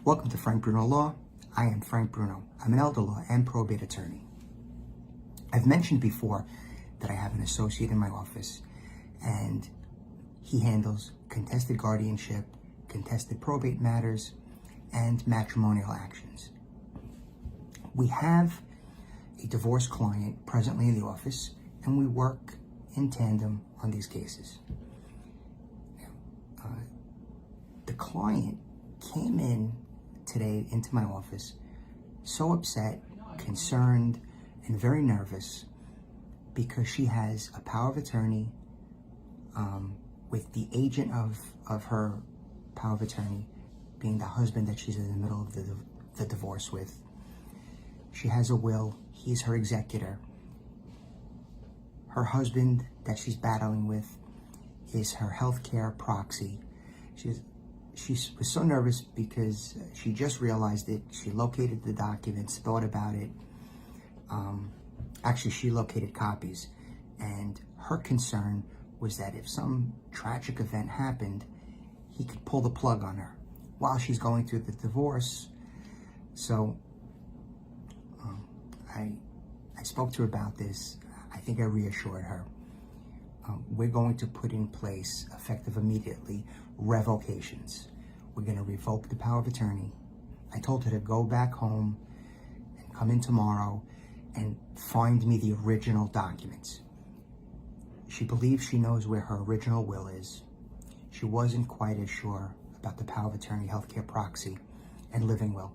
Welcome to Frank Bruno Law. I am Frank Bruno. I'm an elder law and probate attorney. I've mentioned before that I have an associate in my office and he handles contested guardianship, contested probate matters, and matrimonial actions. We have a divorced client presently in the office and we work in tandem on these cases. Now, the client came in today into my office so upset, concerned, and very nervous because she has a power of attorney with the agent of her power of attorney being the husband that she's in the middle of the divorce with. She has a will. He's her executor. Her husband that she's battling with is her healthcare proxy. She was so nervous because she just realized it. She located the documents, thought about it. Actually, she located copies. And her concern was that if some tragic event happened, he could pull the plug on her while she's going through the divorce. So I spoke to her about this. I think I reassured her. We're going to put in place, effective immediately, revocations. We're going to revoke the power of attorney. I told her to go back home and come in tomorrow and find me the original documents. She believes she knows where her original will is. She wasn't quite as sure about the power of attorney, healthcare proxy, and living will.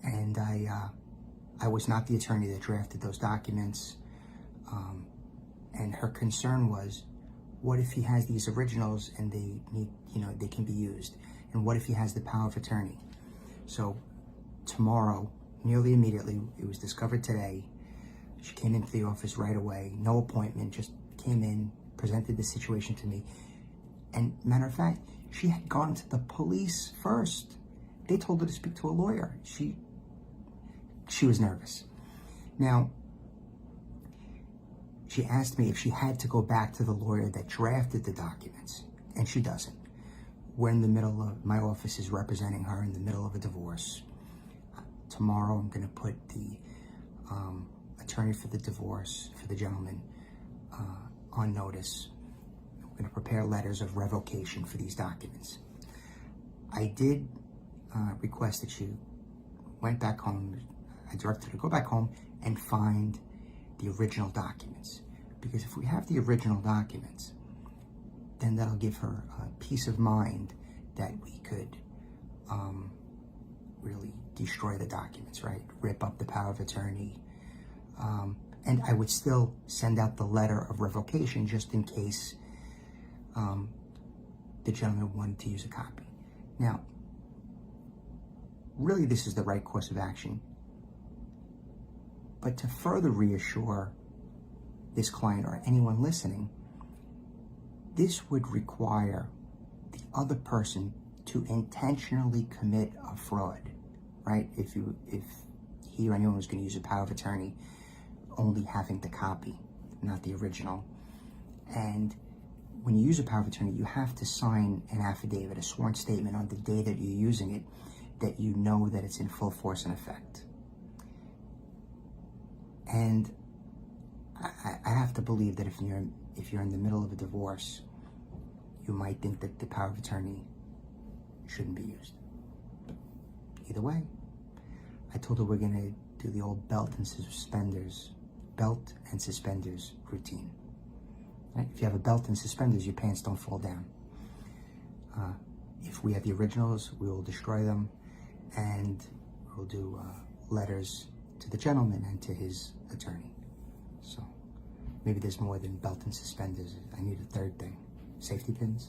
And I was not the attorney that drafted those documents. And her concern was, what if he has these originals and they need, they can be used? And what if he has the power of attorney? So tomorrow, nearly immediately, it was discovered today. She came into the office right away, no appointment, just came in, presented the situation to me. And matter of fact, she had gone to the police first. They told her to speak to a lawyer. She was nervous. Now, she asked me if she had to go back to the lawyer that drafted the documents, and she doesn't. We're in the middle of, my office is representing her in the middle of a divorce. Tomorrow I'm gonna put the attorney for the divorce, for the gentleman, on notice. I'm gonna prepare letters of revocation for these documents. I did request that she went back home. I directed her to go back home and find the original documents. Because if we have the original documents, then that'll give her a peace of mind that we could really destroy the documents, right? Rip up the power of attorney. And I would still send out the letter of revocation just in case the gentleman wanted to use a copy. Now, really this is the right course of action. But to further reassure this client or anyone listening, this would require the other person to intentionally commit a fraud, right? If he or anyone was going to use a power of attorney, only having the copy, not the original. And when you use a power of attorney, you have to sign an affidavit, a sworn statement on the day that you're using it, that you know that it's in full force and effect. And I have to believe that if you're in the middle of a divorce, you might think that the power of attorney shouldn't be used. Either way, I told her we're gonna do the old belt and suspenders routine. Right? If you have a belt and suspenders, your pants don't fall down. If we have the originals, we will destroy them, and we'll do letters to the gentleman and to his attorney. So maybe there's more than belt and suspenders. I need a third thing. Safety pins.